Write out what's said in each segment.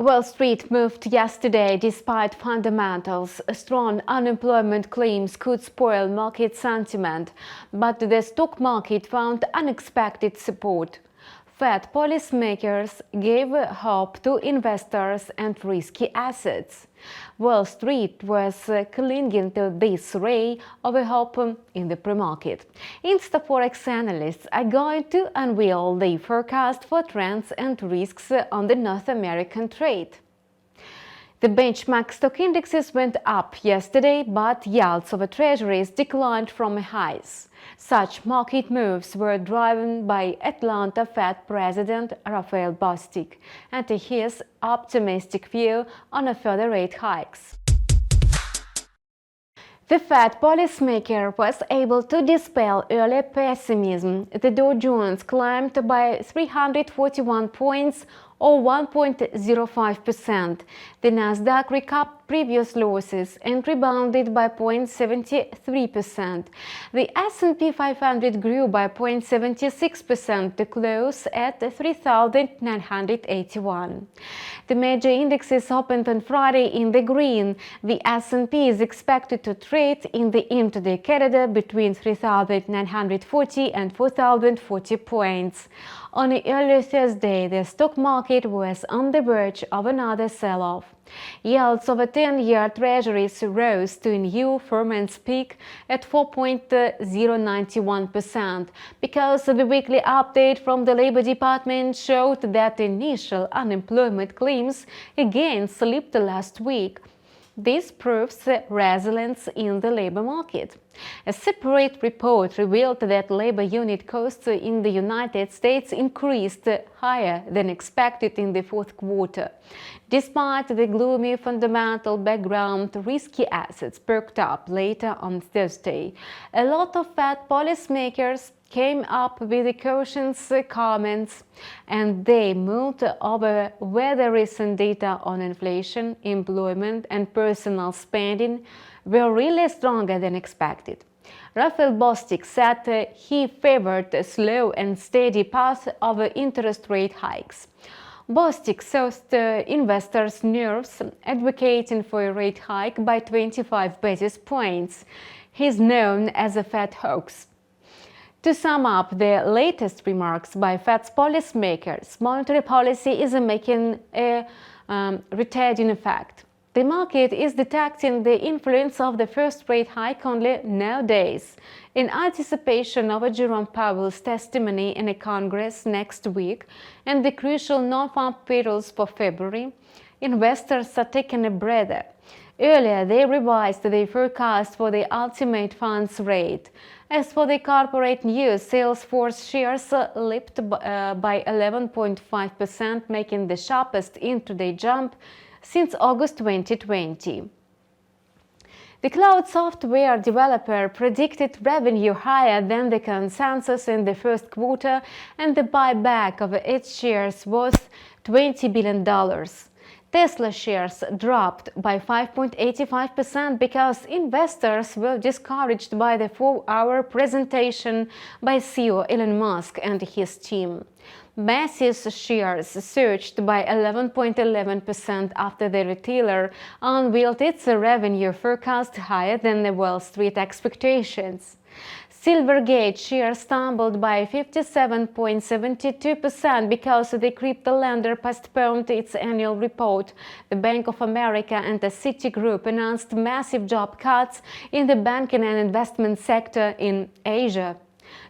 Wall Street moved yesterday despite fundamentals. Strong unemployment claims could spoil market sentiment, but the stock market found unexpected support. Fed policymakers gave hope to investors and risky assets. Wall Street was clinging to this ray of hope in the pre-market. InstaForex analysts are going to unveil their forecast for trends and risks on the North American trade. The benchmark stock indexes went up yesterday, but yields of Treasuries declined from highs. Such market moves were driven by Atlanta Fed President Raphael Bostic and his optimistic view on further rate hikes. The Fed policymaker was able to dispel early pessimism. The Dow Jones climbed by 341 points or 1.05%. The Nasdaq recouped previous losses and rebounded by 0.73%. The S&P500 grew by 0.76% to close at 3,981. The major indexes opened on Friday in the green. The S&P is expected to trade in the intraday corridor between 3,940 and 4,040 points. On early Thursday, the stock market was on the verge of another sell-off. Yields of 10-year Treasuries rose to a new 4-month peak at 4.091% because the weekly update from the Labor Department showed that initial unemployment claims again slipped last week. This proves resilience in the labor market. A separate report revealed that labor unit costs in the United States increased higher than expected in the fourth quarter. Despite the gloomy fundamental background, risky assets perked up later on Thursday. A lot of Fed policymakers came up with cautious comments, and they moved over whether recent data on inflation, employment, and personal spending were really stronger than expected. Raphael Bostic said he favored a slow and steady path of interest rate hikes. Bostic soothed investors' nerves, advocating for a rate hike by 25 basis points. He is known as a Fed hoax. To sum up the latest remarks by Fed's policymakers, monetary policy is making a retarding effect. The market is detecting the influence of the first rate hike only nowadays. In anticipation of Jerome Powell's testimony in Congress next week and the crucial non-farm payrolls for February, investors are taking a breather. Earlier, they revised their forecast for the ultimate funds rate. As for the corporate news, Salesforce shares leaped by 11.5%, making the sharpest intraday jump since August 2020. The cloud software developer predicted revenue higher than the consensus in the first quarter, and the buyback of its shares was $20 billion. Tesla shares dropped by 5.85% because investors were discouraged by the 4-hour presentation by CEO Elon Musk and his team. Macy's shares surged by 11.11% after the retailer unveiled its revenue forecast higher than the Wall Street expectations. Silvergate shares stumbled by 57.72% because the crypto lender postponed its annual report. The Bank of America and the Citigroup announced massive job cuts in the banking and investment sector in Asia.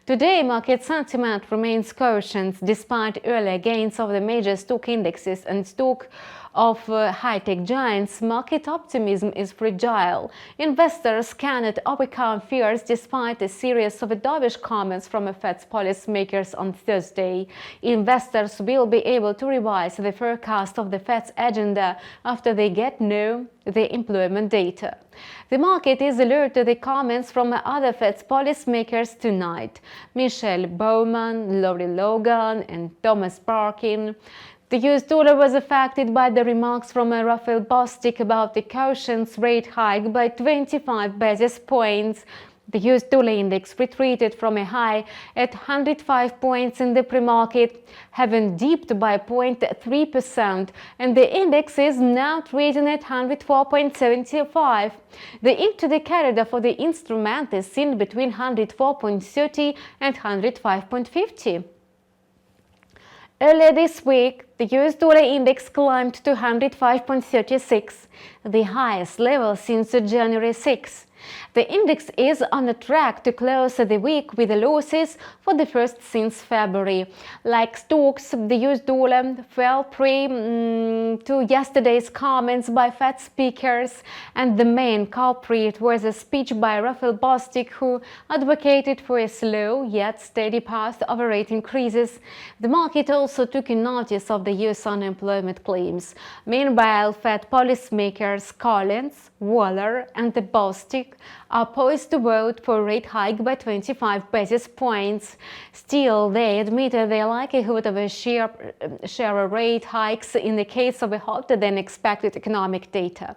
Today, market sentiment remains cautious despite earlier gains of the major stock indexes and stock of high-tech giants. Market optimism is fragile. Investors cannot overcome fears despite a series of dovish comments from Fed's policymakers on Thursday. Investors will be able to revise the forecast of the Fed's agenda after they get know the employment data. The market is alert to the comments from other Fed's policymakers tonight: Michelle Bowman, Lori Logan, and Thomas Parkin. The US dollar was affected by the remarks from Raphael Bostic about the cautious rate hike by 25 basis points. The US dollar index retreated from a high at 105 points in the pre-market, having dipped by 0.3%, and the index is now trading at 104.75. The intraday corridor for the instrument is seen between 104.30 and 105.50. Earlier this week, the US dollar index climbed to 105.36, the highest level since January 6. The index is on a track to close the week with losses for the first since February. Like stocks, the US dollar fell prey to yesterday's comments by Fed speakers, and the main culprit was a speech by Raphael Bostic, who advocated for a slow yet steady path of rate increases. The market also took notice of the US unemployment claims. Meanwhile, Fed policymakers Collins, Waller, and the Bostic are poised to vote for a rate hike by 25 basis points. Still, they admitted the likelihood of a share rate hikes in the case of a hotter than expected economic data.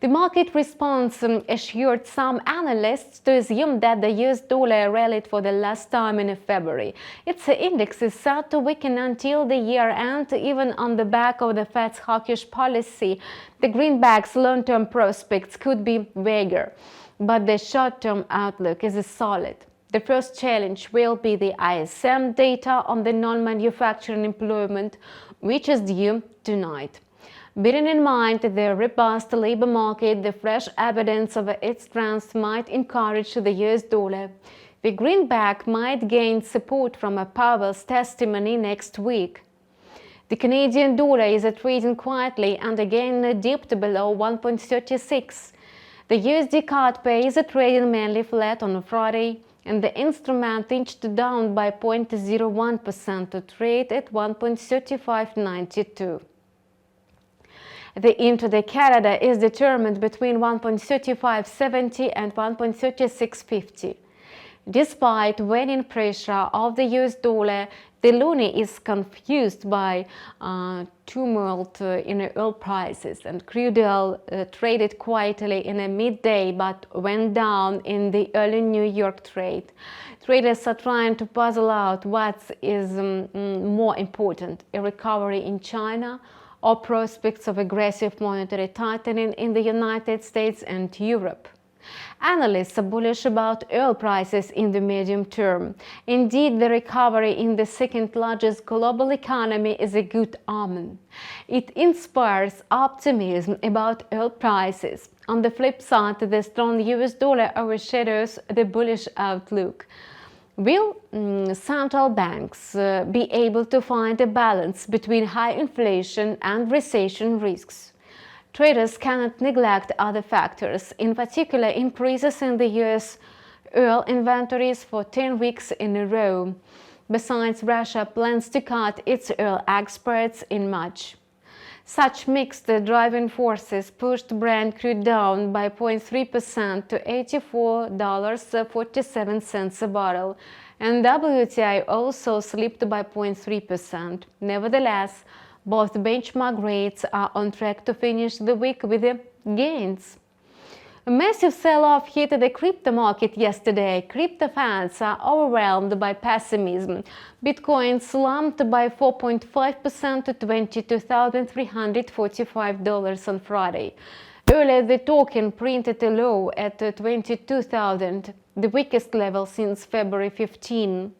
The market response assured some analysts to assume that the US dollar rallied for the last time in February. Its index is set to weaken until the year end, even on the back of the Fed's hawkish policy. The greenback's long-term prospects could be vaguer, but the short-term outlook is solid. The first challenge will be the ISM data on the non-manufacturing employment, which is due tonight. Bearing in mind the robust labor market, the fresh evidence of its strength might encourage the US dollar. The greenback might gain support from a Powell's testimony next week. The Canadian dollar is trading quietly and again dipped below 1.36. The USD CAD pair is trading mainly flat on Friday, and the instrument inched down by 0.01% to trade at 1.3592. The intraday corridor is determined between 1.3570 and 1.3650. Despite waning pressure of the US dollar, the loonie is confused by tumult in oil prices, and crude oil traded quietly in a midday but went down in the early New York trade. Traders are trying to puzzle out what is more important, a recovery in China or prospects of aggressive monetary tightening in the United States and Europe. Analysts are bullish about oil prices in the medium term. Indeed, the recovery in the second largest global economy is a good omen. It inspires optimism about oil prices. On the flip side, the strong US dollar overshadows the bullish outlook. Will central banks be able to find a balance between high inflation and recession risks? Traders cannot neglect other factors, in particular increases in the US oil inventories for 10 weeks in a row. Besides, Russia plans to cut its oil exports in March. Such mixed driving forces pushed Brent crude down by 0.3% to $84.47 a barrel, and WTI also slipped by 0.3%. Nevertheless, both benchmark rates are on track to finish the week with gains. A massive sell-off hit the crypto market yesterday. Crypto fans are overwhelmed by pessimism. Bitcoin slumped by 4.5% to $22,345 on Friday. Earlier, the token printed a low at 22,000, the weakest level since February 15.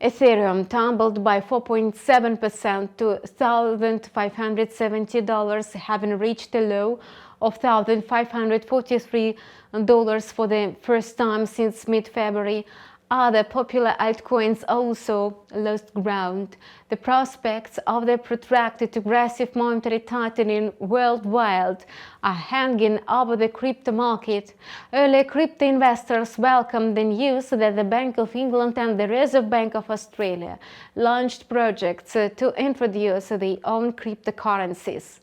Ethereum tumbled by 4.7% to $1,570, having reached a low of $1,543 for the first time since mid-February. Other popular altcoins also lost ground. The prospects of the protracted aggressive monetary tightening worldwide are hanging over the crypto market. Early crypto investors welcomed the news that the Bank of England and the Reserve Bank of Australia launched projects to introduce their own cryptocurrencies.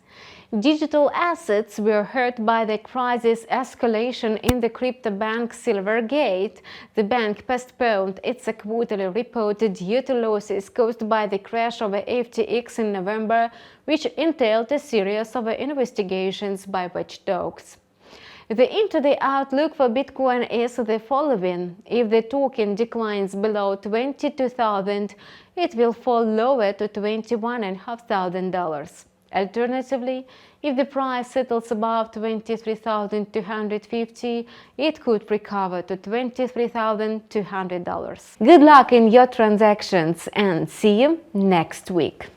Digital assets were hurt by the crisis escalation in the crypto bank Silvergate. The bank postponed its quarterly report due to losses caused by the crash of FTX in November, which entailed a series of investigations by watchdogs. The intraday outlook for Bitcoin is the following. If the token declines below $22,000, it will fall lower to $21,500. Alternatively, if the price settles above 23,250, it could recover to $23,200. Good luck in your transactions and see you next week.